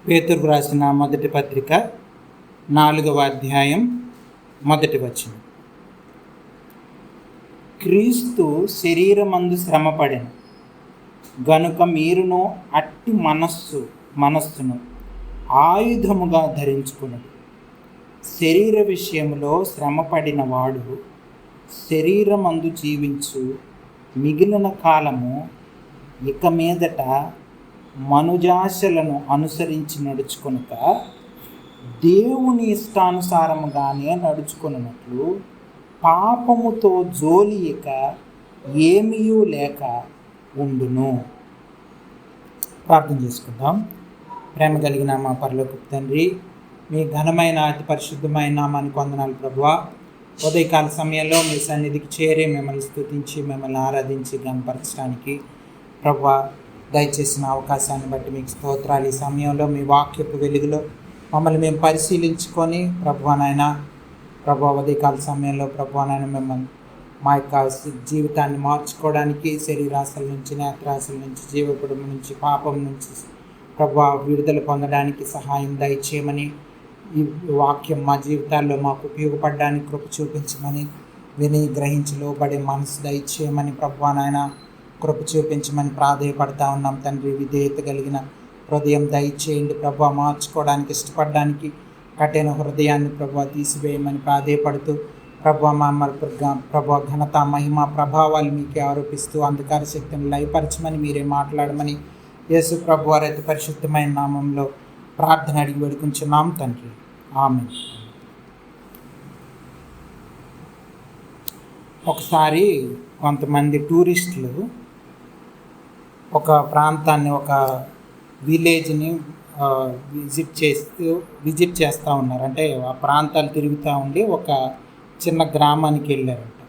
పేతురు రాసిన మొదటి పత్రిక 4వ అధ్యాయం 1వ వచనం. క్రీస్తు శరీరమందు శ్రమపడెను గనుక మీరును అట్టి మనస్సును ఆయుధముగా ధరించుకున్నది. శరీర విషయంలో శ్రమపడిన వాడు శరీరమందు జీవించు మిగిలిన కాలము ఇక మీదట మనుజాశలను అనుసరించి నడుచుకొనుక దేవుని ఇష్టానుసారముగానే నడుచుకున్నట్లు పాపముతో జోలియక ఏమీ లేక ఉండును. ప్రార్థన చేసుకుందాం. ప్రేమ కలిగిన మా పరలోకపు తండ్రి, మీ ఘనమైన అతి పరిశుద్ధమైన నామానికి వందనాలు ప్రభువా. ఉదయకాల సమయంలో మీ సన్నిధికి చేరి మిమ్మల్ని స్తుతించి మిమ్మల్ని ఆరాధించి గణపరచడానికి ప్రభువా దయచేసిన అవకాశాన్ని బట్టి మీకు స్తోత్రాలు. ఈ సమయంలో మీ వాక్యపు వెలుగులో మమ్మల్ని మేము పరిశీలించుకొని ప్రభువా ఉదయకాల సమయంలో ప్రభువా మిమ్మల్ని మా యొక్క జీవితాన్ని మార్చుకోవడానికి శరీరాశల నుంచి, నేత్రాశల నుంచి, జీవకుడుము నుంచి, పాపం నుంచి ప్రభువా విడుదల పొందడానికి సహాయం దయచేయమని, ఈ వాక్యం మా జీవితాల్లో మాకు ఉపయోగపడడానికి కృప చూపించమని, విని గ్రహించి లోబడే మనసు దయచేయమని ప్రభువా కృప చూపించమని ప్రాధేయపడతా ఉన్నాం తండ్రి. విధేయత కలిగిన హృదయం దయచేయండి ప్రభువా. మార్చుకోవడానికి ఇష్టపడడానికి కఠిన హృదయాన్ని ప్రభువా తీసివేయమని ప్రాధేయపడుతూ ప్రభువా ప్రభువా ఘనత, మహిమ, ప్రభావాలు మీకే ఆరోపిస్తూ అంధకార శక్తిని లయపరచమని మీరే మాట్లాడమని యేసు ప్రభువారి అతి పరిశుద్ధమైన నామంలో ప్రార్థన అడిగి వేడుకుంటున్నాం తండ్రి. ఆమేన్. ఒకసారి కొంతమంది టూరిస్టులు ఒక ప్రాంతాన్ని, ఒక విలేజ్ని విజిట్ చేస్తూ ఉన్నారు. అంటే ఆ ప్రాంతాలు తిరుగుతూ ఉండి ఒక చిన్న గ్రామానికి వెళ్ళారంట.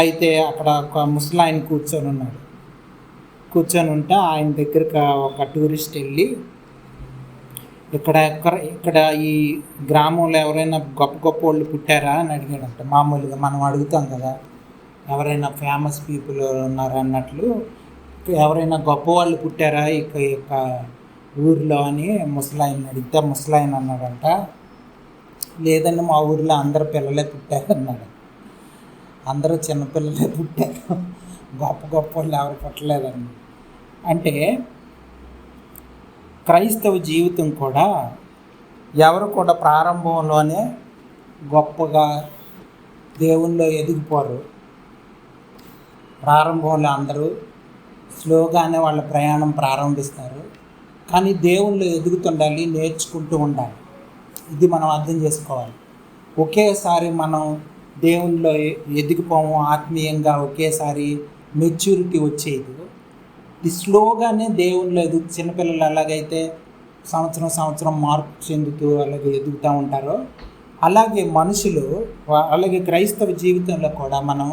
అయితే అక్కడ ఒక ముసలాయన కూర్చొని ఉంటే ఆయన దగ్గరకు ఒక టూరిస్ట్ వెళ్ళి, ఇక్కడ ఈ గ్రామంలో ఎవరైనా గొప్ప గొప్ప వాళ్ళు పుట్టారా అని అడిగాడంట. మామూలుగా మనం అడుగుతాం కదా, ఎవరైనా ఫేమస్ పీపుల్ ఉన్నారా అన్నట్లు, ఎవరైనా గొప్ప వాళ్ళు పుట్టారా ఈ యొక్క ఊరిలో అని ముసలాయన అడిగితే ముసలాయన అన్నాడంట, లేదండి మా ఊరిలో అందరు పిల్లలే పుట్టారు అన్నాడు. అందరూ చిన్నపిల్లలే పుట్టారు, గొప్ప గొప్ప వాళ్ళు ఎవరు పుట్టలేదండి. అంటే క్రైస్తవ జీవితం కూడా ఎవరు కూడా ప్రారంభంలోనే గొప్పగా దేవుల్లో ఎదిగిపోరు. ప్రారంభంలో అందరూ స్లోగానే వాళ్ళ ప్రయాణం ప్రారంభిస్తారు. కానీ దేవుల్లో ఎదుగుతుండాలి, నేర్చుకుంటూ ఉండాలి. ఇది మనం అర్థం చేసుకోవాలి. ఒకేసారి మనం దేవుల్లో ఎదిగిపోము, ఆత్మీయంగా ఒకేసారి మెచ్యూరిటీ వచ్చేది. ఇది స్లోగానే దేవుల్లో చిన్నపిల్లలు ఎలాగైతే సంవత్సరం మార్పు చెందుతూ అలాగే ఎదుగుతూ ఉంటారో, అలాగే మనుషులు, అలాగే క్రైస్తవ జీవితంలో కూడా మనం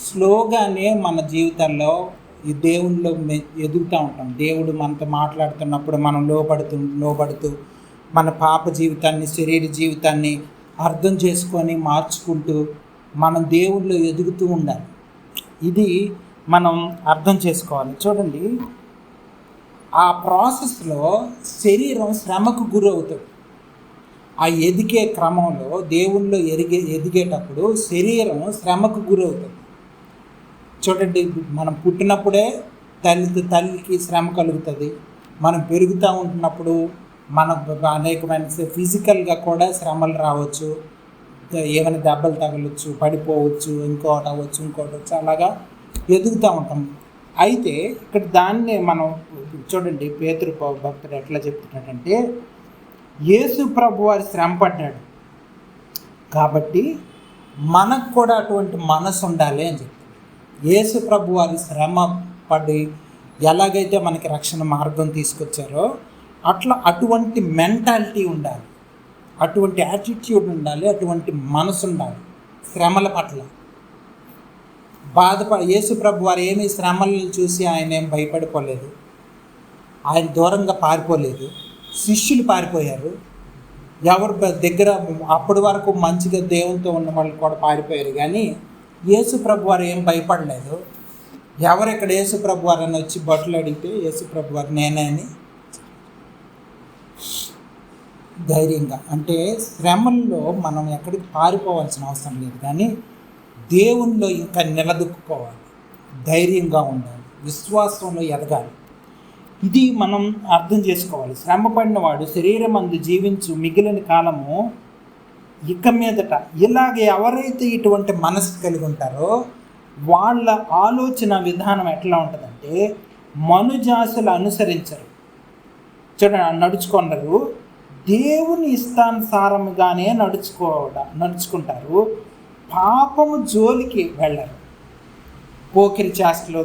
స్లోగానే మన జీవితాల్లో ఈ దేవుల్లో ఎదుగుతూ ఉంటాం. దేవుడు మనతో మాట్లాడుతున్నప్పుడు మనం లోబడుతూ మన పాప జీవితాన్ని, శరీర జీవితాన్ని అర్థం చేసుకొని మార్చుకుంటూ మనం దేవుళ్ళు ఎదుగుతూ ఉండాలి. ఇది మనం అర్థం చేసుకోవాలి. చూడండి, ఆ ప్రాసెస్లో శరీరం శ్రమకు గురవుతుంది. ఆ ఎదిగే క్రమంలో దేవుళ్ళు ఎదిగేటప్పుడు శరీరం శ్రమకు గురవుతుంది. చూడండి, మనం పుట్టినప్పుడే తల్లికి శ్రమ కలుగుతుంది. మనం పెరుగుతూ ఉంటున్నప్పుడు మనకు అనేకమైన ఫిజికల్గా కూడా శ్రమలు రావచ్చు, ఏమైనా దెబ్బలు తగలవచ్చు, పడిపోవచ్చు, ఇంకోటి అవ్వచ్చు, అలాగా ఎదుగుతూ ఉంటాం. అయితే ఇక్కడ దాన్ని మనం చూడండి, పేతురు భక్తుడు ఎట్లా చెప్తున్నాడంటే, యేసు ప్రభు వారి శ్రమ పడ్డాడు కాబట్టి మనకు కూడా అటువంటి మనసు ఉండాలి అని చెప్తాడు. యేసు ప్రభు వారి శ్రమ పడి ఎలాగైతే మనకి రక్షణ మార్గం తీసుకొచ్చారో అటువంటి మెంటాలిటీ ఉండాలి, అటువంటి యాటిట్యూడ్ ఉండాలి, అటువంటి మనసు ఉండాలి. శ్రమల పట్ల యేసు ప్రభు వారు ఏమీ శ్రమలను చూసి ఆయన ఏం భయపడిపోలేదు, ఆయన దూరంగా పారిపోలేదు. శిష్యులు పారిపోయారు, ఎవరి దగ్గర అప్పటి వరకు మంచిగా దేవునితో ఉన్న వాళ్ళు కూడా పారిపోయారు. కానీ యేసు ప్రభు వారు ఏం భయపడలేదు. ఎవరు ఇక్కడ యేసు ప్రభు వారు అని వచ్చి బట్టలు అడిగితే యేసు ప్రభు వారు నేనే అని ధైర్యంగా, అంటే శ్రమల్లో మనం ఎక్కడికి పారిపోవాల్సిన అవసరం లేదు, కానీ దేవునిలో ఇంకా నిలదొక్కుకోవాలి, ధైర్యంగా ఉండాలి, విశ్వాసంలో ఎదగాలి. ఇది మనం అర్థం చేసుకోవాలి. శ్రమ పడిన వాడు శరీరం అందు జీవించు మిగిలిన కాలము ఇక మీదట ఇలాగే ఎవరైతే ఇటువంటి మనసు కలిగి ఉంటారో వాళ్ళ ఆలోచన విధానం ఎట్లా ఉంటుందంటే మనుజాసులు అనుసరించరు. చూడండి, నడుచుకున్నారు, దేవుని ఇష్టానుసారముగానే నడుచుకుంటారు, పాపము జోలికి వెళ్ళరు. పోకిరి చేష్టలు,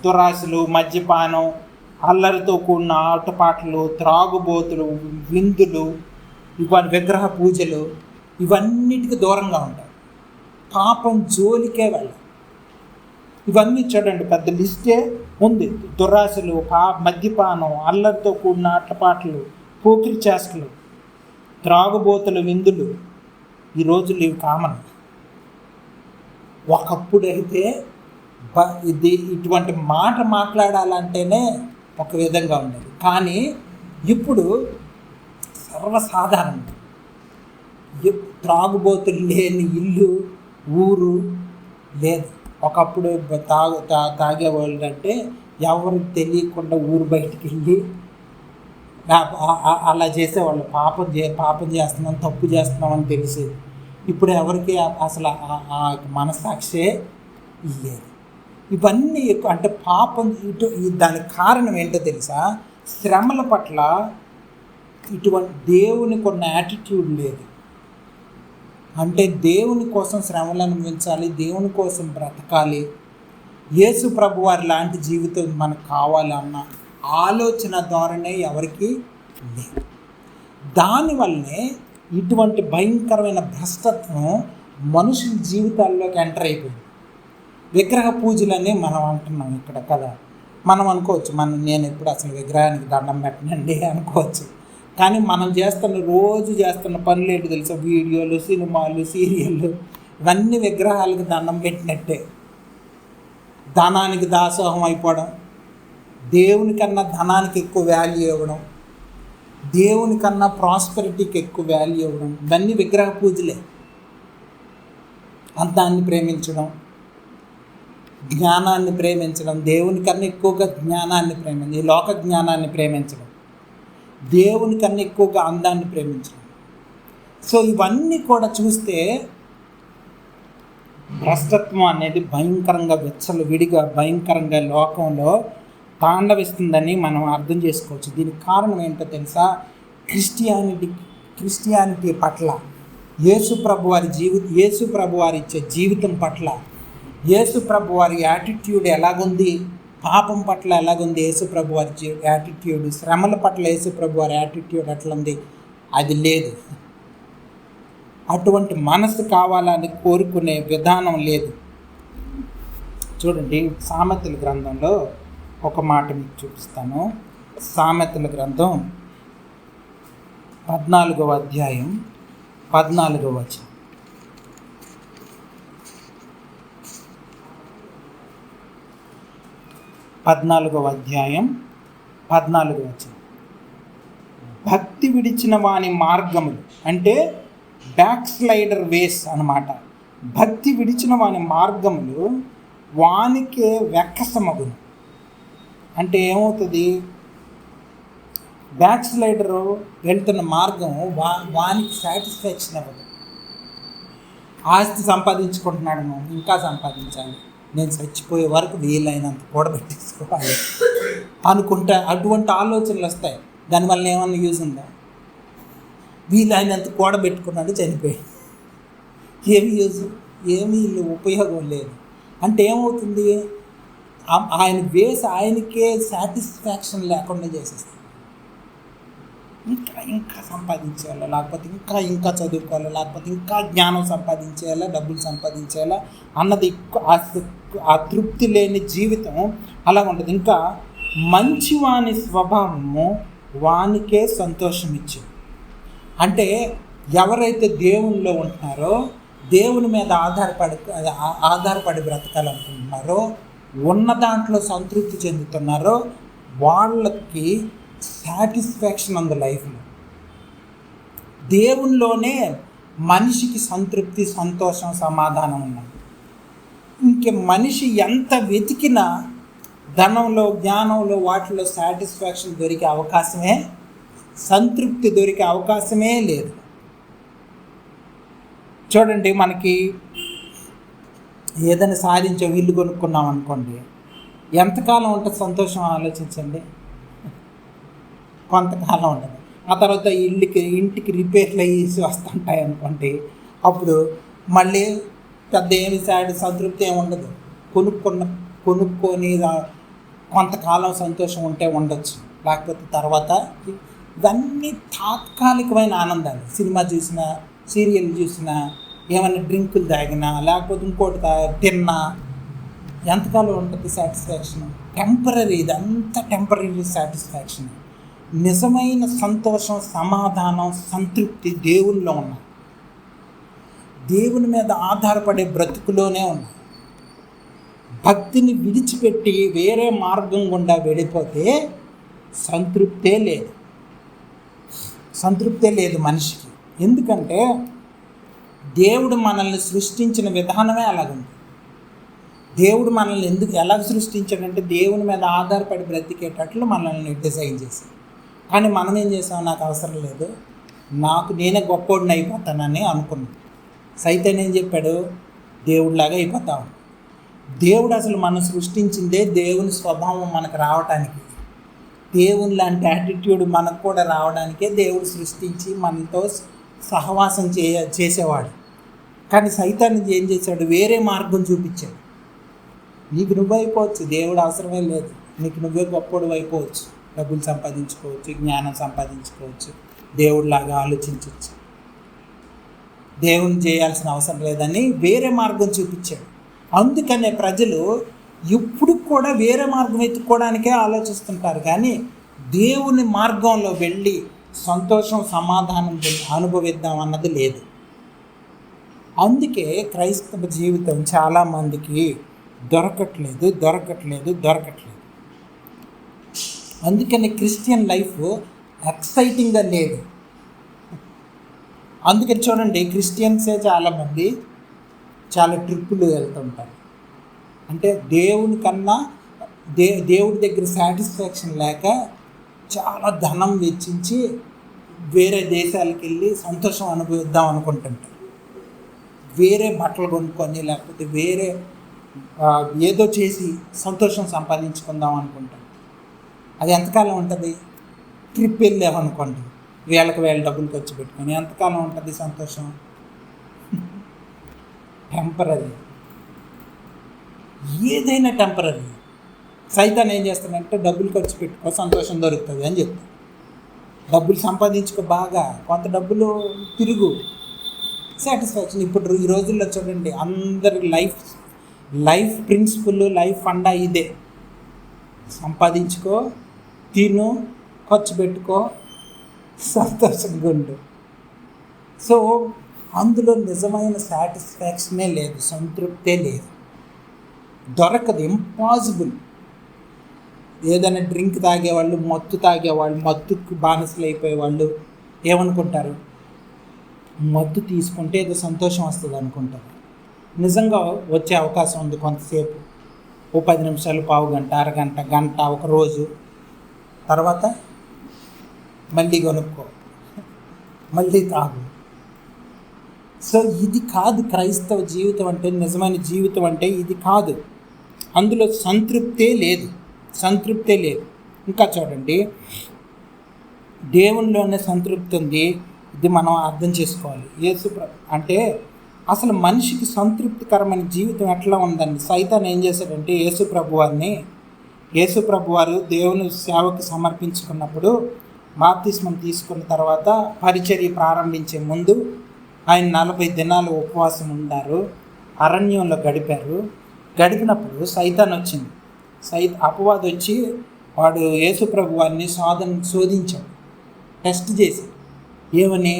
దురాశలు, మద్యపానం, అల్లరితో కూడిన ఆటపాటలు, త్రాగుబోతులు, విందులు, ఇవన్నీ విగ్రహ పూజలు, ఇవన్నిటికీ దూరంగా ఉంటారు, పాపం జోలికే వెళ్ళరు. ఇవన్నీ చూడండి, పెద్ద లిస్టే ఉంది. దురాశలు, మద్యపానం, అల్లరితో కూడిన ఆటపాటలు, పోకిరి చేష్టలు, త్రాగుబోతులు, విందులు, ఈ రోజులు ఇవి కామన్. ఒకప్పుడైతే ఇటువంటి మాట మాట్లాడాలంటేనే ఒక విధంగా ఉండేది, కానీ ఇప్పుడు సర్వసాధారణం. త్రాగుబోతులు లేని ఇల్లు, ఊరు లేదు. ఒకప్పుడు తాగేవాళ్ళు అంటే ఎవరికి తెలియకుండా ఊరు బయటికి వెళ్ళి అలా చేసేవాళ్ళు. పాపం చేస్తున్నాం, తప్పు చేస్తున్నాం అని తెలిసేది. ఇప్పుడు ఎవరికి అసలు మనసాక్షే లేదు. ఇవన్నీ అంటే పాపం దానికి కారణం ఏంటో తెలుసా? శ్రమల పట్ల ఇటువంటి దేవునికి ఉన్న యాటిట్యూడ్ లేదు. అంటే దేవుని కోసం శ్రమలను అనుభవించాలి, దేవుని కోసం బ్రతకాలి, యేసు ప్రభువారి లాంటి జీవితం మనకు కావాలన్న ఆలోచన ధోరణి ఎవరికి లేదు. దానివల్లనే ఇటువంటి భయంకరమైన భ్రష్టత్వం మనుషుల జీవితాల్లోకి ఎంటర్ అయిపోయింది. విగ్రహ పూజలని మనం అంటున్నాం ఇక్కడ కదా. మనం అనుకోవచ్చు, నేను ఎప్పుడు అసలు విగ్రహానికి దండం పెట్టనండి అనుకోవచ్చు, కానీ మనం రోజు చేస్తున్న పనులు ఏంటి తెలుసా? వీడియోలు, సినిమాలు, సీరియళ్ళు, ఇవన్నీ విగ్రహాలకు దండం పెట్టినట్టే. ధనానికి దాసోహం అయిపోవడం, దేవుని కన్నా ధనానికి ఎక్కువ వాల్యూ ఇవ్వడం, దేవుని కన్నా ప్రాస్పెరిటీకి ఎక్కువ వాల్యూ ఇవ్వడం, ఇవన్నీ విగ్రహ పూజలే. అందాన్ని ప్రేమించడం, జ్ఞానాన్ని ప్రేమించడం, దేవుని కన్నా ఎక్కువగా జ్ఞానాన్ని ప్రేమించడం, ఈ లోక జ్ఞానాన్ని ప్రేమించడం, దేవుని కన్నా ఎక్కువగా అందాన్ని ప్రేమించడం. సో ఇవన్నీ కూడా చూస్తే భ్రష్టత్వం అనేది భయంకరంగా విడిగా భయంకరంగా లోకంలో తాండవిస్తుందని మనం అర్థం చేసుకోవచ్చు. దీనికి కారణం ఏంటో తెలుసా? క్రిస్టియానిటీ పట్ల, యేసు ప్రభు వారి ఇచ్చే జీవితం పట్ల, యేసు ప్రభు వారి యాటిట్యూడ్ ఎలాగుంది, పాపం పట్ల ఎలాగుంది యేసు ప్రభు వారి యాటిట్యూడ్, శ్రమల పట్ల యేసు ప్రభు వారి యాటిట్యూడ్ ఎట్లుంది, అది లేదు. అటువంటి మనసు కావాలని కోరుకునే విధానం లేదు. చూడండి, సామెతల గ్రంథంలో ఒక మాట మీకు చూపిస్తాను. సామెతల గ్రంథం 14వ అధ్యాయం 14వ వచనం. భక్తి విడిచిన వాని మార్గములు, అంటే బ్యాక్ స్లైడర్ వేస్ అన్నమాట. భక్తి విడిచిన వాని మార్గములు వానికే వెక్కసమగును. అంటే ఏమవుతుంది? బ్యాక్ స్లైడరు వెళ్తున్న మార్గం వానికి సాటిస్ఫాక్షన్ అవ్వదు. ఆస్తి సంపాదించుకుంటున్నాడు, ఇంకా సంపాదించాలి, నేను చచ్చిపోయే వరకు వీలైనంత కూడబెట్టేసుకోవాలి అనుకుంటా. అటువంటి ఆలోచనలు వస్తాయి. దానివల్ల ఏమన్నా యూజ్ ఉందా? వీలైనంత కూడబెట్టుకున్నాడు, చనిపోయి ఏమి యూజ్, ఏమీ ఉపయోగం లేదు. అంటే ఏమవుతుంది? ఆయన ఆయనకే సాటిస్ఫాక్షన్ లేకుండా చేసేస్తాడు. ఇంకా సంపాదించేయాలా, లేకపోతే ఇంకా చదువుకోవాలా, లేకపోతే ఇంకా జ్ఞానం సంపాదించేయాలా, డబ్బులు సంపాదించేయాలా అన్నది ఆ తృప్తి లేని జీవితం అలా ఉంటుంది. ఇంకా మంచివాని స్వభావము వానికే సంతోషం ఇచ్చింది. అంటే ఎవరైతే దేవునిలో ఉంటున్నారో, దేవుని మీద ఆధారపడి బ్రతకాలనుకుంటున్నారో, ఉన్న దాంట్లో సంతృప్తి చెందుతున్నారో, వాళ్ళకి సాటిస్ఫాక్షన్ ఉంది లైఫ్లో. దేవునిలోనే మనిషికి సంతృప్తి, సంతోషం, సమాధానం ఉన్నాయి. ఇంక మనిషి ఎంత వెతికినా ధనంలో, జ్ఞానంలో, వాటిలో సాటిస్ఫాక్షన్ దొరికే అవకాశమే, సంతృప్తి దొరికే అవకాశమే లేదు. చూడండి, మనకి ఏదైనా సాధించే ఇల్లు కొనుక్కున్నాం అనుకోండి, ఎంతకాలం ఉంటుంది సంతోషం ఆలోచించండి. కొంతకాలం ఉంటుంది. ఆ తర్వాత ఇంటికి రిపేర్లు అయ్యేసి వస్తుంటాయి అనుకోండి, అప్పుడు మళ్ళీ పెద్ద ఏమి సంతృప్తి ఏమి ఉండదు. కొనుక్కొని కొంతకాలం సంతోషం ఉంటే ఉండొచ్చు, లేకపోతే తర్వాత ఇవన్నీ తాత్కాలికమైన ఆనందాలు. సినిమా చూసినా, సీరియల్ చూసినా, ఏమైనా డ్రింకులు తాగినా, లేకపోతే ఇంకోటి తిన్నా ఎంతకాలం ఉంటుంది సాటిస్ఫాక్షన్? టెంపరీ. ఇదంతా టెంపరీ సాటిస్ఫాక్షన్. నిజమైన సంతోషం, సమాధానం, సంతృప్తి దేవునిలో ఉన్నాయి. దేవుని మీద ఆధారపడే బ్రతుకులోనే ఉన్నాయి. భక్తిని విడిచిపెట్టి వేరే మార్గం గుండా వెళ్ళిపోతే సంతృప్తే లేదు మనిషికి. ఎందుకంటే దేవుడు మనల్ని సృష్టించిన విధానమే అలాగుంది. దేవుడు మనల్ని ఎలా సృష్టించాడంటే దేవుని మీద ఆధారపడి బ్రతికేటట్లు మనల్ని డిజైన్ చేశాడు. కానీ మనం ఏం చేసాం? నాకు అవసరం లేదు, నేనే గొప్పోడిని అయిపోతానని అనుకున్నాం. సైతాన్ ఏం చెప్పాడు? దేవుడిలాగా అయిపోతాం. దేవుడు అసలు మనం సృష్టించిందే దేవుని స్వభావం మనకు రావటానికి, దేవుని లాంటి యాటిట్యూడ్ మనకు కూడా రావడానికే దేవుడు సృష్టించి మనతో సహవాసం చేసేవాడు. కానీ సైతాన్ ఏం చేశాడు? వేరే మార్గం చూపించాడు. నీకు నువ్వు అయిపోవచ్చు, దేవుడు అవసరమే లేదు, నీకు నువ్వే గొప్పోడు అయిపోవచ్చు, డబ్బులు సంపాదించుకోవచ్చు, జ్ఞానం సంపాదించుకోవచ్చు, దేవుడిలాగా ఆలోచించవచ్చు, దేవుని చేయాల్సిన అవసరం లేదని వేరే మార్గం చూపించాడు. అందుకనే ప్రజలు ఇప్పుడు కూడా వేరే మార్గం ఎత్తుకోవడానికే ఆలోచిస్తుంటారు, కానీ దేవుని మార్గంలో వెళ్ళి సంతోషం, సమాధానం అనుభవిద్దాం అన్నది లేదు. అందుకే క్రైస్తవ జీవితం చాలామందికి దొరకట్లేదు. అందుకని క్రిస్టియన్ లైఫ్ ఎక్సైటింగ్గా లేదు. అందుకని చూడండి, క్రిస్టియన్సే చాలామంది చాలా ట్రిప్పులు వెళ్తుంటారు. అంటే దేవుని కన్నా దేవుడి దగ్గర సాటిస్ఫాక్షన్ లేక చాలా ధనం వెచ్చించి వేరే దేశాలకు వెళ్ళి సంతోషం అనుభవిద్దాం అనుకుంటుంటారు. వేరే బట్టలు కొనుక్కొని, లేకపోతే వేరే ఏదో చేసి సంతోషం సంపాదించుకుందాం అనుకుంటాం. అది ఎంతకాలం ఉంటుంది? ట్రిప్ వెళ్ళామనుకోండి, వేల డబ్బులు ఖర్చు పెట్టుకొని ఎంతకాలం ఉంటుంది సంతోషం? టెంపరీ. ఏదైనా టెంపరీ. సైతాన్ ఏం చేస్తాడంటే డబ్బులు ఖర్చు పెట్టుకో, సంతోషం దొరుకుతుంది అని చెప్తాడు. డబ్బులు సంపాదించుకో, బాగా కొంత డబ్బులు తిరుగు, సాటిస్ఫాక్షన్. ఇప్పుడు ఈ రోజుల్లో చూడండి, అందరి లైఫ్ ప్రిన్సిపల్, లైఫ్ ఫండా ఇదే: సంపాదించుకో, తిను, ఖర్చు పెట్టుకో, సంతోషంగా ఉండు. సో అందులో నిజమైన సాటిస్ఫాక్షనే లేదు, సంతృప్తే లేదు, దొరకదు, ఇంపాసిబుల్. ఏదైనా డ్రింక్ తాగేవాళ్ళు, మత్తుకు బానిసలు అయిపోయేవాళ్ళు ఏమనుకుంటారు? మత్తు తీసుకుంటే ఏదో సంతోషం వస్తుంది అనుకుంటారు. నిజంగా వచ్చే అవకాశం ఉంది కొంతసేపు, ఓ 10 నిమిషాలు, పావు గంట, అరగంట, గంట, ఒక రోజు. తర్వాత మళ్ళీ కొనుక్కో, మళ్ళీ తాగు. సో ఇది కాదు క్రైస్తవ జీవితం అంటే. నిజమైన జీవితం అంటే ఇది కాదు. అందులో సంతృప్తే లేదు. ఇంకా చూడండి, దేవునిలోనే సంతృప్తి ఉంది. ఇది మనం అర్థం చేసుకోవాలి. అంటే అసలు మనిషికి సంతృప్తికరమైన జీవితం ఎట్లా ఉందండి? సైతాన్ ఏం చేశాడంటే యేసు ప్రభువారు దేవుని సేవకు సమర్పించుకున్నప్పుడు, బాప్తిస్మం తీసుకున్న తర్వాత పరిచర్య ప్రారంభించే ముందు ఆయన 40 దినాలు ఉపవాసం ఉన్నారు, అరణ్యంలో గడిపినప్పుడు సైతాన్ వచ్చింది. అపవాది వచ్చి వాడు యేసు ప్రభువారిని శోధించాడు, టెస్ట్ చేసి. ఏమని?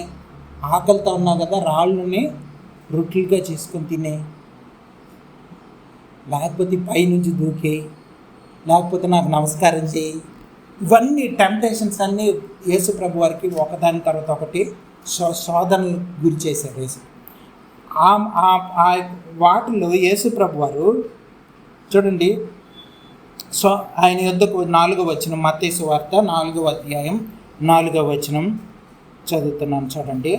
ఆకలితో ఉన్నావు కదా, రాళ్ళని రొట్టెలుగా చేసుకొని తినే, లేకపోతే పైనుంచి దూకే, లేకపోతే నాకు నమస్కారం చేయి. ఇవన్నీ టెంప్టేషన్స్ అన్నీ యేసు ప్రభు వారికి ఒకదాని తర్వాత ఒకటి శోధనలకు గురి చేశారు యేసు. ఆ వాటిలో యేసు ప్రభు వారు చూడండి, ఆయన యొద్దకు 4వ వచనం, మత్తయి సువార్త 4వ అధ్యాయం 4వ వచనం చదువుతున్నాను చూడండి,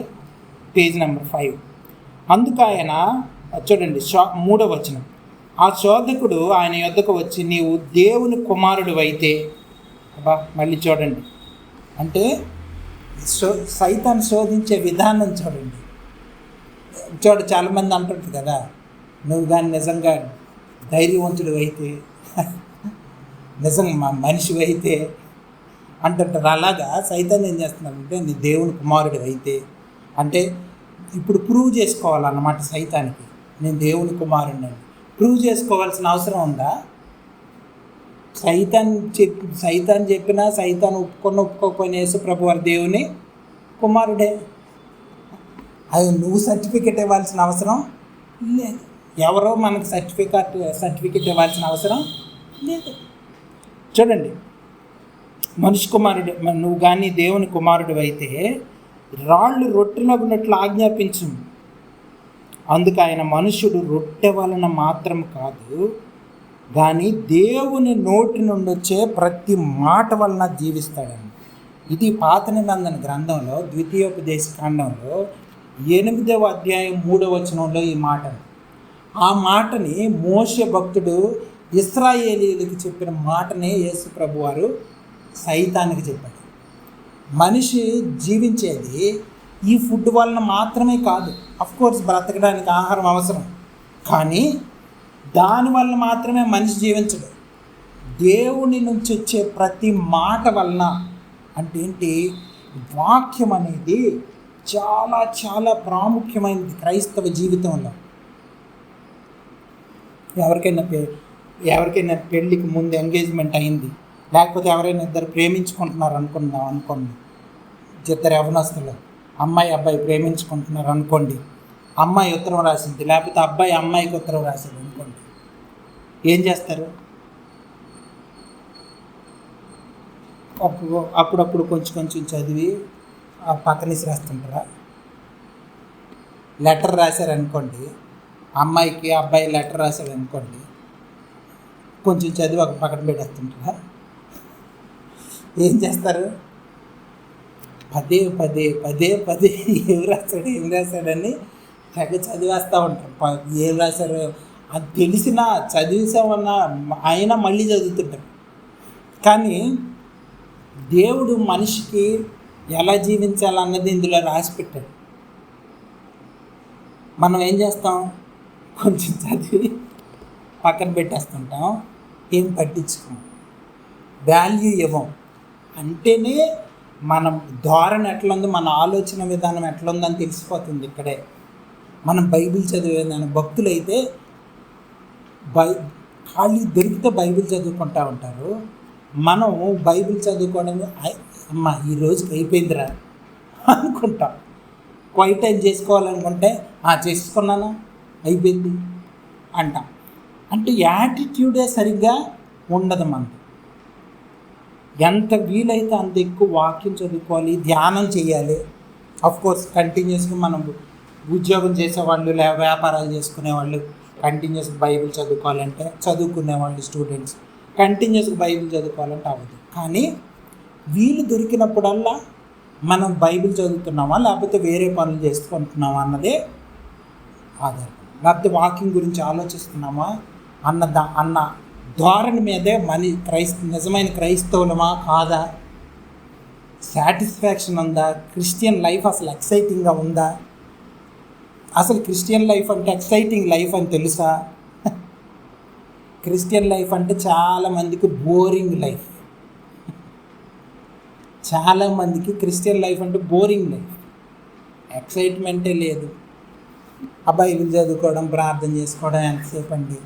పేజ్ నెంబర్ 5. అందుకు ఆయన చూడండి 3వ వచనం, ఆ శోధకుడు ఆయన యొద్దకు వచ్చి, నీవు దేవుని కుమారుడు అయితే, మళ్ళీ చూడండి, అంటే సైతాన్ని శోధించే విధానం చూడండి. చాలామంది అంటుంటారు కదా, నువ్వు కానీ నిజంగా ధైర్యవంతుడు అయితే, నిజంగా మనిషి అయితే అంటుంటారు. అలాగా సైతాన్ని ఏం చేస్తున్నారంటే, నీ దేవుని కుమారుడు అయితే అంటే ఇప్పుడు ప్రూవ్ చేసుకోవాలన్నమాట సైతానికి, నేను దేవుని కుమారుడిని ప్రూవ్ చేసుకోవాల్సిన అవసరం ఉందా? సైతాన్ చెప్పినా సైతాన్ ఒప్పుకోకపోయినా యేసు ప్రభు వారి దేవుని కుమారుడే. అది నువ్వు సర్టిఫికెట్ ఇవ్వాల్సిన అవసరం లేదు. ఎవరో మనకు సర్టిఫికెట్ ఇవ్వాల్సిన అవసరం లేదు. చూడండి, మనిషి కుమారుడు నువ్వు కానీ దేవుని కుమారుడు అయితే రాళ్ళు రొట్టెలగునట్లు ఆజ్ఞాపించు. అందుకు ఆయన మనుషుడు రొట్టె వలన మాత్రం కాదు కానీ దేవుని నోటి నుండి వచ్చే ప్రతి మాట వలన జీవిస్తాడని. ఇది పాత నిబంధన గ్రంథంలో ద్వితీయోపదేశ కాండంలో 8వ అధ్యాయం 3వ వచనంలో ఈ మాటను, ఆ మాటని మోషే భక్తుడు ఇశ్రాయేలీయులకు చెప్పిన మాటనే యేసు ప్రభు వారు సైతానికి చెప్పాడు. మనిషి జీవించేది ఈ ఫుడ్ వలన మాత్రమే కాదు. అఫ్కోర్స్ బ్రతకడానికి ఆహారం అవసరం, కానీ దానివల్ల మాత్రమే మనిషి జీవించడు. దేవుని నుంచి వచ్చే ప్రతి మాట వలన. అంటే ఏంటి? వాక్యం అనేది చాలా చాలా ప్రాముఖ్యమైనది క్రైస్తవ జీవితంలో. ఎవరికైనా పెళ్ళికి ముందు ఎంగేజ్మెంట్ అయింది, లేకపోతే ఎవరైనా ఇద్దరు ప్రేమించుకుంటున్నారు అనుకోండి, ఇద్దరు యవనస్తులు అమ్మాయి అబ్బాయి ప్రేమించుకుంటున్నారు అనుకోండి, అమ్మాయి ఉత్తరం రాసింది, లేకపోతే అబ్బాయి అమ్మాయికి ఉత్తరం రాసింది అనుకోండి, ఏం చేస్తారు? అప్పుడప్పుడు కొంచెం చదివి పక్కనేసి రాస్తుంటారా? లెటర్ రాశారనుకోండి, అమ్మాయికి అబ్బాయి లెటర్ రాశాడు అనుకోండి, కొంచెం చదివి ఒక పక్కన పెట్టేస్తుంటారా? ఏం చేస్తారు? పదే ఏం రాశాడని తెగ చదివేస్తూ ఉంటాం. ఏం రాశారు అది తెలిసినా చదివేసామన్నా అయినా మళ్ళీ చదువుతుంటాం. కానీ దేవుడు మనిషికి ఎలా జీవించాలన్నది ఇందులో రాసి పెట్టాడు. మనం ఏం చేస్తాం? కొంచెం చదివి పక్కన పెట్టేస్తుంటాం, ఏం పట్టించుకోం, వాల్యూ ఇవ్వం. అంటేనే మనం ధోరణి ఎట్లుందో, మన ఆలోచన విధానం ఎట్లుందని తెలిసిపోతుంది ఇక్కడే. మనం బైబిల్ చదివేదాన్ని, భక్తులైతే ఖాళీ దొరికితే బైబిల్ చదువుకుంటూ ఉంటారు. మనం బైబిల్ చదువుకోవడం అమ్మ ఈరోజుకి అయిపోయిందిరా అనుకుంటాం. క్వైట్ టైం చేసుకోవాలనుకుంటే చేసుకున్నాను అయిపోయింది అంటాం. అంటే యాటిట్యూడే సరిగ్గా ఉండదు మనకు. ఎంత వీలైతే అంత ఎక్కువ వాక్యం చదువుకోవాలి, ధ్యానం చేయాలి. అఫ్కోర్స్ కంటిన్యూస్గా మనం ఉద్యోగం చేసేవాళ్ళు, వ్యాపారాలు చేసుకునేవాళ్ళు కంటిన్యూస్గా బైబిల్ చదువుకోవాలంటే, చదువుకునేవాళ్ళు స్టూడెంట్స్ కంటిన్యూస్గా బైబిల్ చదువుకోవాలంటే అవ్వదు. కానీ వీలు దొరికినప్పుడల్లా మనం బైబిల్ చదువుతున్నామా లేకపోతే వేరే పనులు చేసుకుంటున్నామా అన్నదే ఆధారం. లేకపోతే వాకింగ్ గురించి ఆలోచిస్తున్నామా అన్న ధోరణి మీదే నిజమైన క్రైస్తవులమా కాదా, సాటిస్ఫాక్షన్ ఉందా, క్రిస్టియన్ లైఫ్ అసలు ఎక్సైటింగ్గా ఉందా, అసలు క్రిస్టియన్ లైఫ్ అంటే ఎక్సైటింగ్ లైఫ్ అని తెలుసా? క్రిస్టియన్ లైఫ్ అంటే చాలామందికి బోరింగ్ లైఫ్. చాలామందికి క్రిస్టియన్ లైఫ్ అంటే బోరింగ్ లైఫ్, ఎక్సైట్మెంటే లేదు. బైబిల్ చదువుకోవడం, ప్రార్థన చేసుకోవడం ఎంతసేపు అండి?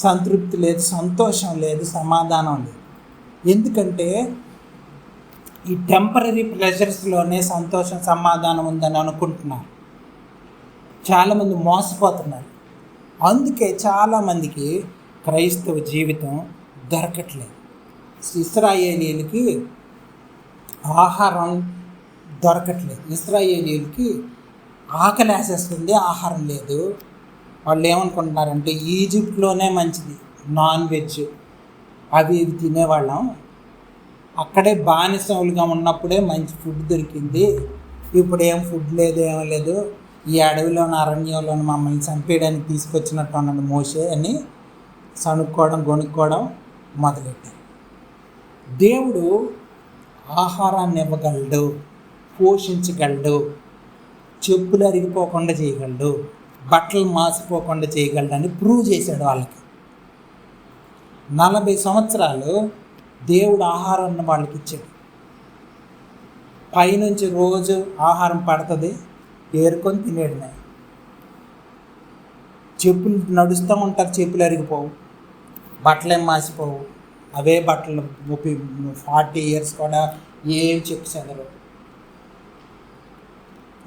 సంతృప్తి లేదు, సంతోషం లేదు, సమాధానం లేదు. ఎందుకంటే ఈ టెంపరీ ప్లెజర్స్లోనే సంతోషం, సమాధానం ఉందని అనుకుంటున్నారు. చాలామంది మోసపోతున్నారు. అందుకే చాలామందికి క్రైస్తవ జీవితం దొరకట్లేదు. ఇశ్రాయేలీయులకి ఆహారం దొరకట్లేదు. ఇశ్రాయేలీయులకి ఆకలి వేసేస్తుంది, ఆహారం లేదు. వాళ్ళు ఏమనుకుంటున్నారంటే ఈజిప్ట్లోనే మంచిది, నాన్ వెజ్ అవి ఇవి తినేవాళ్ళం, అక్కడే బానిసలుగా ఉన్నప్పుడే మంచి ఫుడ్ దొరికింది, ఇప్పుడు ఏం ఫుడ్ లేదు, ఏం లేదు, ఈ అడవిలోని అరణ్యంలోని మమ్మల్ని చంపేయడానికి తీసుకొచ్చినట్టు అన్నాడు మోషే అని సణుక్కోవడం గొనుక్కోవడం మొదలెట్టారు. దేవుడు ఆహారాన్ని ఇవ్వగలడు, పోషించగలడు, చెప్పులు అరిగిపోకుండా చేయగలడు, బట్టలు మాసిపోకుండా చేయగలడు అని ప్రూవ్ చేశాడు వాళ్ళకి. 40 సంవత్సరాలు దేవుడు ఆహారాన్ని వాళ్ళకి ఇచ్చాడు. పైనుంచి రోజు ఆహారం పడుతుంది, ఏరుకొని తినేయడమే. చెప్పులు నడుస్తూ ఉంటారు, చెప్పులు అరిగిపోవు, బట్టలు ఏం మాసిపోవు, అవే బట్టలు 40 years కూడా ఏం చెప్పు చెదరు.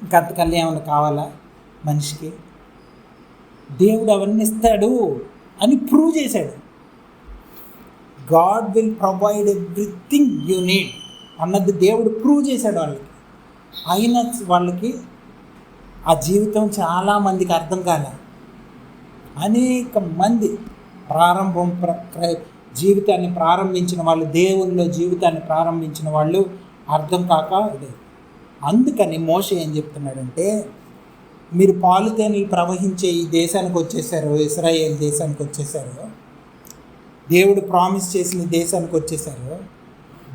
ఇంకంతకల్లా ఏమైనా కావాలా మనిషికి? దేవుడు అవన్నీ ఇస్తాడు అని ప్రూవ్ చేశాడు. God will provide everything you need అన్నది దేవుడు ప్రూవ్ చేశాడు వాళ్ళకి. అయినా వాళ్ళకి ఆ జీవితం చాలామందికి అర్థం కాలే. అనేక మంది జీవితాన్ని ప్రారంభించిన వాళ్ళు, దేవుల్లో జీవితాన్ని ప్రారంభించిన వాళ్ళు అర్థం కాక ఇదే. అందుకని మోషే ఏం చెప్తున్నాడంటే, మీరు పాలుతేనెలు ప్రవహించే ఈ దేశానికి వచ్చేసారు, ఇశ్రాయేల్ దేశానికి వచ్చేసారు, దేవుడు ప్రామిస్ చేసిన దేశానికి వచ్చేసారు,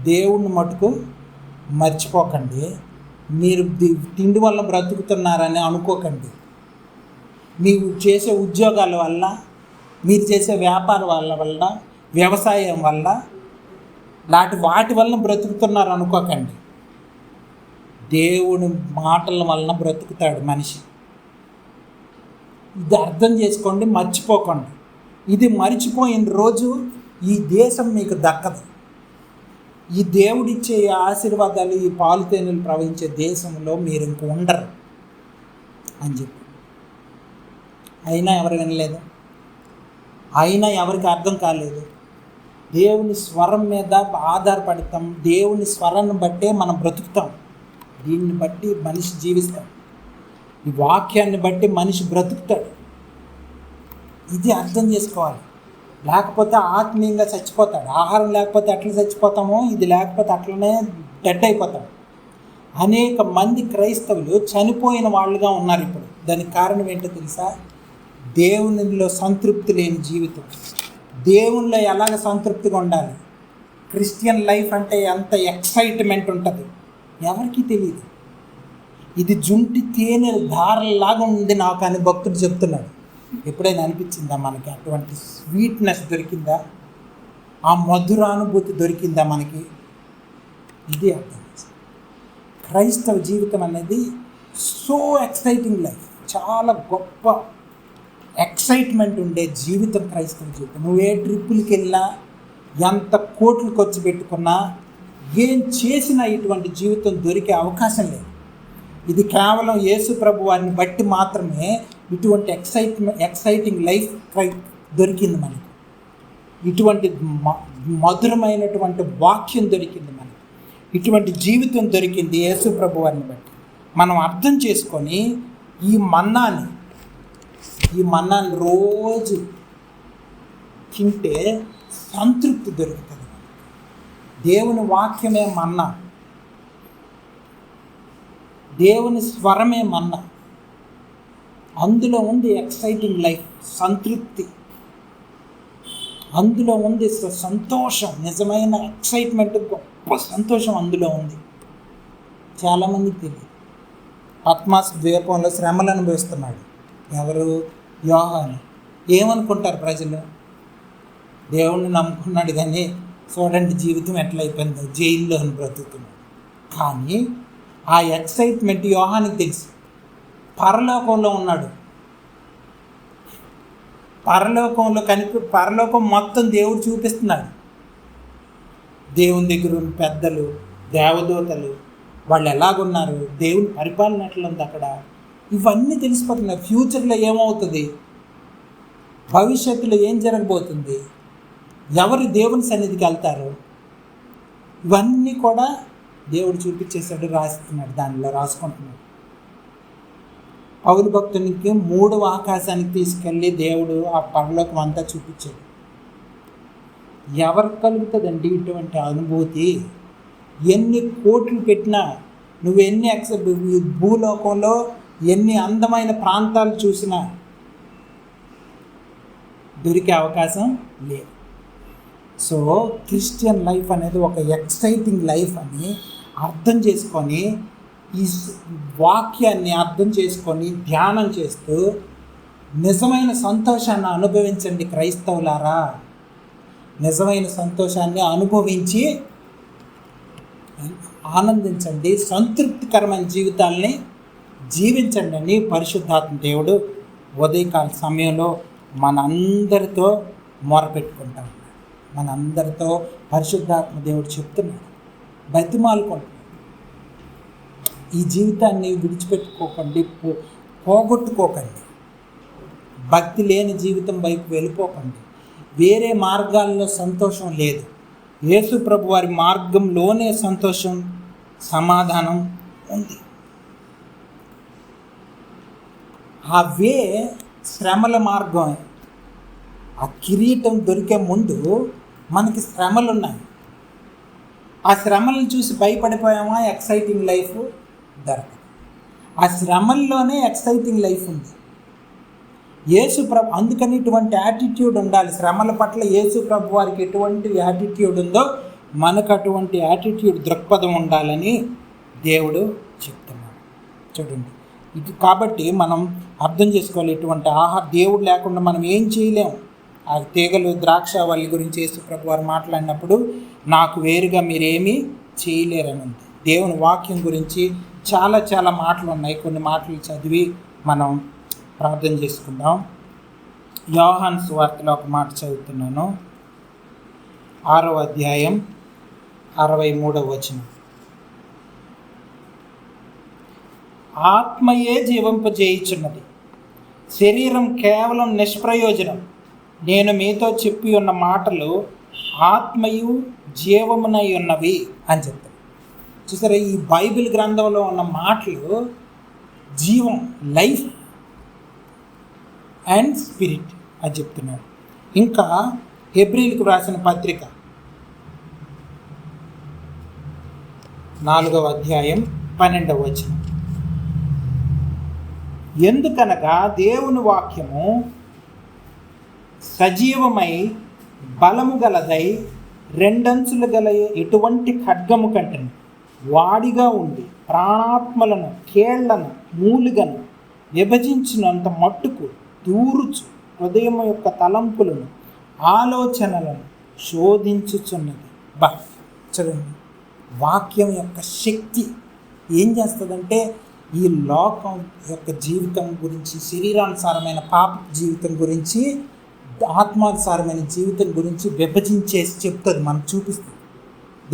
దేవుడిని మటుకు మర్చిపోకండి. మీరు తిండి వల్ల బ్రతుకుతున్నారని అనుకోకండి. మీరు చేసే ఉద్యోగాల వల్ల, మీరు చేసే వ్యాపారం వల్ల, వ్యవసాయం వల్ల, వాటి వలన బ్రతుకుతున్నారు అనుకోకండి. దేవుని మాటల వలన బ్రతుకుతాడు మనిషి. ఇది అర్థం చేసుకోండి, మర్చిపోకండి. ఇది మర్చిపోయిన రోజు ఈ దేశం మీకు దక్కదు. ఈ దేవుడిచ్చే ఆశీర్వాదాలు, ఈ పాలుతేనెలు ప్రవహించే దేశంలో మీరు ఇంక ఉండరు అని చెప్పి. అయినా ఎవరు వినలేదు, అయినా ఎవరికి అర్థం కాలేదు. దేవుని స్వరం మీద ఆధారపడతాం, దేవుని స్వరాన్ని బట్టే మనం బ్రతుకుతాం, దీన్ని బట్టి మనిషి జీవిస్తాం, ఈ వాక్యాన్ని బట్టి మనిషి బ్రతుకుతాడు. ఇది అర్థం చేసుకోవాలి. లేకపోతే ఆత్మీయంగా చచ్చిపోతాడు. ఆహారం లేకపోతే ఎట్లా చచ్చిపోతామో, ఇది లేకపోతే అట్లనే డెడ్ అయిపోతాం. అనేక మంది క్రైస్తవులు చనిపోయిన వాళ్ళుగా ఉన్నారు ఇప్పుడు. దానికి కారణం ఏంటో తెలుసా? దేవునిలో సంతృప్తి లేని జీవితం. దేవునిలో ఎలాగ సంతృప్తిగా ఉండాలి, క్రిస్టియన్ లైఫ్ అంటే ఎంత ఎక్సైట్మెంట్ ఉంటుంది ఎవరికి తెలియదు. ఇది జుంటి తేనె ధారలాగా ఉంది నాకు అని భక్తుడు చెప్తున్నాడు. ఎప్పుడైనా అనిపించిందా మనకి? అటువంటి స్వీట్నెస్ దొరికిందా? ఆ మధురానుభూతి దొరికిందా మనకి? ఇది అర్థం. క్రైస్తవ జీవితం అనేది సో ఎక్సైటింగ్ లైఫ్, చాలా గొప్ప ఎక్సైట్మెంట్ ఉండే జీవితం క్రైస్తవ జీవితం. నువ్వు ఏ ట్రిప్పులకి వెళ్ళినా, ఎంత కోట్లు ఖర్చు పెట్టుకున్నా, ఏం చేసినా ఇటువంటి జీవితం దొరికే అవకాశం లేదు. ఇది కేవలం యేసు ప్రభు వారిని బట్టి మాత్రమే ఇటువంటి ఎక్సైటింగ్ లైఫ్ దొరికింది మనకు. ఇటువంటి మధురమైనటువంటి వాక్యం దొరికింది మనకు. ఇటువంటి జీవితం దొరికింది యేసు ప్రభు వారిని బట్టి. మనం అర్థం చేసుకొని ఈ మన్నాని రోజు తింటే సంతృప్తి దొరుకుతుంది. దేవుని వాక్యమే మన్నా, దేవుని స్వరమే మన్నా. అందులో ఉంది ఎక్సైటింగ్ లైఫ్, సంతృప్తి, అందులో ఉంది సంతోషం, నిజమైన ఎక్సైట్మెంట్, గొప్ప సంతోషం అందులో ఉంది. చాలామందికి తెలియదు. పద్మాస్ ద్వీపంలో శ్రమలు అనుభవిస్తున్నాడు. ఎవరు? యోహాను. ఏమనుకుంటారు ప్రజలు? దేవుణ్ణి నమ్ముకున్నాడు కానీ చూడండి జీవితం ఎట్లయిపోయిందో, జైల్లో అని బ్రతుకుతున్నాడు. కానీ ఆ ఎక్సైట్మెంట్ యోహానికి తెలుసు. పరలోకంలో ఉన్నాడు, పరలోకం మొత్తం దేవుడు చూపిస్తున్నాడు. దేవుని దగ్గర ఉన్న పెద్దలు, దేవదూతలు, వాళ్ళు ఎలాగున్నారు, దేవుని పరిపాలన ఎట్లా ఉంది అక్కడ, ఇవన్నీ తెలిసిపోతున్నాయి. ఫ్యూచర్లో ఏమవుతుంది, భవిష్యత్తులో ఏం జరగబోతుంది, ఎవరు దేవుని సన్నిధికి వెళ్తారు, ఇవన్నీ కూడా దేవుడు చూపించేశాడు, రాస్తున్నాడు, దానిలో రాసుకుంటున్నాడు. పౌలు భక్తునికి 3వ ఆకాశానికి తీసుకెళ్ళి దేవుడు ఆ పరలోకం అంతా చూపించాడు. ఎవరికి కలుగుతుందండి ఇటువంటి అనుభూతి? ఎన్ని కోట్లు పెట్టినా, నువ్వు ఎన్ని భూలోకంలో ఎన్ని అందమైన ప్రాంతాలు చూసినా దొరికే అవకాశం లేదు. సో క్రిస్టియన్ లైఫ్ అనేది ఒక ఎక్సైటింగ్ లైఫ్ అని అర్థం చేసుకొని, ఈ వాక్యాన్ని అర్థం చేసుకొని ధ్యానం చేస్తూ నిజమైన సంతోషాన్ని అనుభవించండి క్రైస్తవులారా. నిజమైన సంతోషాన్ని అనుభవించి ఆనందించండి, సంతృప్తికరమైన జీవితాలని జీవించండి అని పరిశుద్ధాత్మ దేవుడు ఉదయకాల సమయంలో మనందరితో మొరపెట్టుకుంటా ఉన్నాడు. మనందరితో పరిశుద్ధాత్మ దేవుడు చెప్తున్నాడు, బతిమాలుకుంటున్నాడు. ఈ జీవితాన్ని విడిచిపెట్టుకోకండి, పోగొట్టుకోకండి. భక్తి లేని జీవితం వైపు వెళ్ళిపోకండి. వేరే మార్గాల్లో సంతోషం లేదు. యేసు ప్రభు వారి మార్గంలోనే సంతోషం, సమాధానం ఉంది. అవే శ్రమల మార్గం. ఆ కిరీటం దొరికే ముందు మనకి శ్రమలు ఉన్నాయి. ఆ శ్రమలను చూసి భయపడిపోయామా, ఎక్సైటింగ్ లైఫ్ దొరకదు. ఆ శ్రమల్లోనే ఎక్సైటింగ్ లైఫ్ ఉంది. యేసు ప్రభు అందుకని ఇటువంటి యాటిట్యూడ్ ఉండాలి. శ్రమల పట్ల యేసు ప్రభు వారికి ఎటువంటి యాటిట్యూడ్ ఉందో మనకు అటువంటి యాటిట్యూడ్, దృక్పథం ఉండాలని దేవుడు చెప్తున్నాడు. చూడండి, ఇది కాబట్టి మనం అర్థం చేసుకోవాలి. ఇటువంటి దేవుడు లేకుండా మనం ఏం చేయలేము. ఆ తీగలు ద్రాక్షవల్లి గురించి యేసు ప్రభు వారు మాట్లాడినప్పుడు నాకు వేరుగా మీరేమీ చేయలేరని ఉంది. దేవుని వాక్యం గురించి చాలా చాలా మాటలు ఉన్నాయి. కొన్ని మాటలు చదివి మనం ప్రార్థన చేసుకుందాం. యోహాను సువార్తలో ఒక మాట చదువుతున్నాను, 6వ అధ్యాయం 63వ వచనం. ఆత్మయే జీవింపజేయుచున్నది, శరీరం కేవలం నిష్ప్రయోజనం. నేను మీతో చెప్పి ఉన్న మాటలు ఆత్మయు జీవమునై ఉన్నవి అని చెప్తాను. చూసారా, ఈ బైబిల్ గ్రంథంలో ఉన్న మాటలు జీవం, లైఫ్ అండ్ స్పిరిట్ అని చెప్తున్నాడు. ఇంకా హెబ్రీలకు రాసిన పత్రిక 4వ అధ్యాయం 12వ వచనం. ఎందుకనగా దేవుని వాక్యము సజీవమై బలము గలదై రెండంచులు గల ఎటువంటి ఖడ్గము కంటెను వాడిగా ఉండి ప్రాణాత్మలను, కేళ్లను, మూలిగను విభజించినంత మట్టుకు దూరుచు హృదయం యొక్క తలంపులను, ఆలోచనలను శోధించుచున్నది. చూడండి, వాక్యం యొక్క శక్తి ఏం చేస్తుందంటే ఈ లోకం యొక్క జీవితం గురించి, శరీరానుసారమైన పాప జీవితం గురించి, ఆత్మానుసారమైన జీవితం గురించి విభజించేసి చెప్తుంది, మనకు చూపిస్తుంది.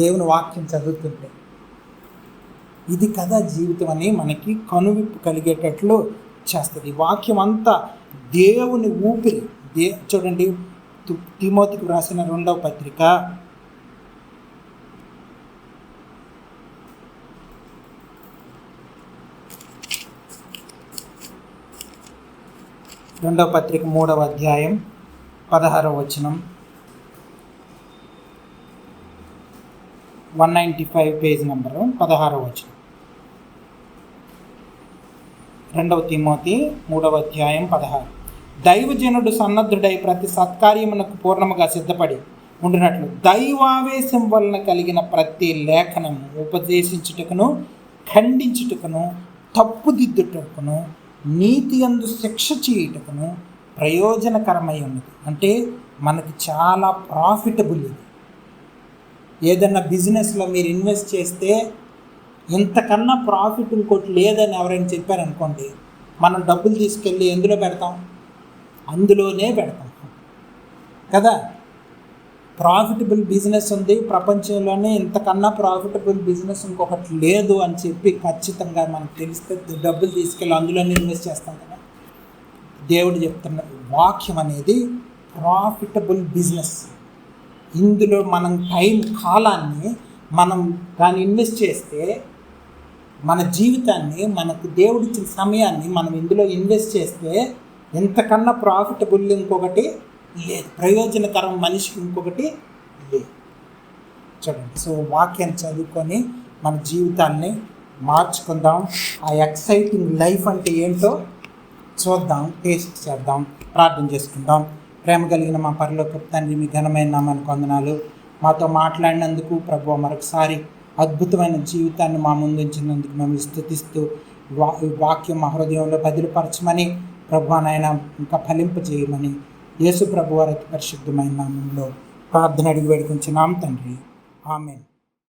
దేవుని వాక్యం చదువుతుంటే ఇది కదా జీవితం అని మనకి కనువిప్పు కలిగేటట్లు చేస్తుంది. వాక్యం అంతా దేవుని ఊపిరి. చూడండి, తిమోతికి రాసిన 2వ పత్రిక 3వ అధ్యాయం 16వ వచనం, 195 పేజ్ నెంబరు, 16వ వచనం. 2వ తిమోతి 3వ అధ్యాయం 16. దైవజనుడు సన్నద్ధుడై ప్రతి సత్కార్యమునకు పూర్ణముగా సిద్ధపడి ఉండినట్లు దైవావేశం వలన కలిగిన ప్రతి లేఖనము ఉపదేశించుటకును, ఖండించుటకును, తప్పుదిద్దుటకును, నీతి యందు శిక్ష చేయుటకును ప్రయోజనకరమై ఉన్నది. అంటే మనకి చాలా ప్రాఫిటబుల్ ఇది. ఏదన్నా బిజినెస్లో మీరు ఇన్వెస్ట్ చేస్తే ఇంతకన్నా ప్రాఫిట్ ఇంకోటి లేదని ఎవరైనా చెప్పారనుకోండి, మనం డబ్బులు తీసుకెళ్ళి ఎందులో పెడతాం? అందులోనే పెడతాం కదా. ప్రాఫిటబుల్ బిజినెస్ ఉంది ప్రపంచంలోనే, ఇంతకన్నా ప్రాఫిటబుల్ బిజినెస్ ఇంకొకటి లేదు అని చెప్పి ఖచ్చితంగా మనకు తెలిస్తే డబ్బులు తీసుకెళ్ళి అందులోనే ఇన్వెస్ట్ చేస్తాం కదా. దేవుడు చెప్తున్న వాక్యం అనేది ప్రాఫిటబుల్ బిజినెస్. ఇందులో మనం కాలాన్ని మనం దాన్ని ఇన్వెస్ట్ చేస్తే మన జీవితాన్ని, మనకు దేవుడిచ్చిన సమయాన్ని మనం ఇందులో ఇన్వెస్ట్ చేస్తే ఎంతకన్నా ప్రాఫిటబుల్ ఇంకొకటి లేదు, ప్రయోజనకరం మనిషికి ఇంకొకటి లేదు. చూడండి, సో వాక్యాన్ని చదువుకొని మన జీవితాన్ని మార్చుకుందాం. ఆ ఎక్సైటింగ్ లైఫ్ అంటే ఏంటో చూద్దాం, టేస్ట్ చేద్దాం, ప్రార్థన చేసుకుందాం. ప్రేమ కలిగిన మా పరలోకపు తండ్రి, మీ ఘనమైన నామానికి వందనాలు. మాతో మాట్లాడినందుకు ప్రభువా, మరొకసారి అద్భుతమైన జీవితాన్ని మా ముందు ఉంచినందుకు మేము స్తుతిస్తూ వాక్యం మా హృదయంలో బదిలిపరచమని ప్రభువా నాయన ఇంకా ఫలింపజేయమని యేసు ప్రభువారి అతి పరిశుద్ధమైన నామంలో ప్రార్థన అడిగి వేడుకొంచున్నాం తండ్రి. ఆమేన్.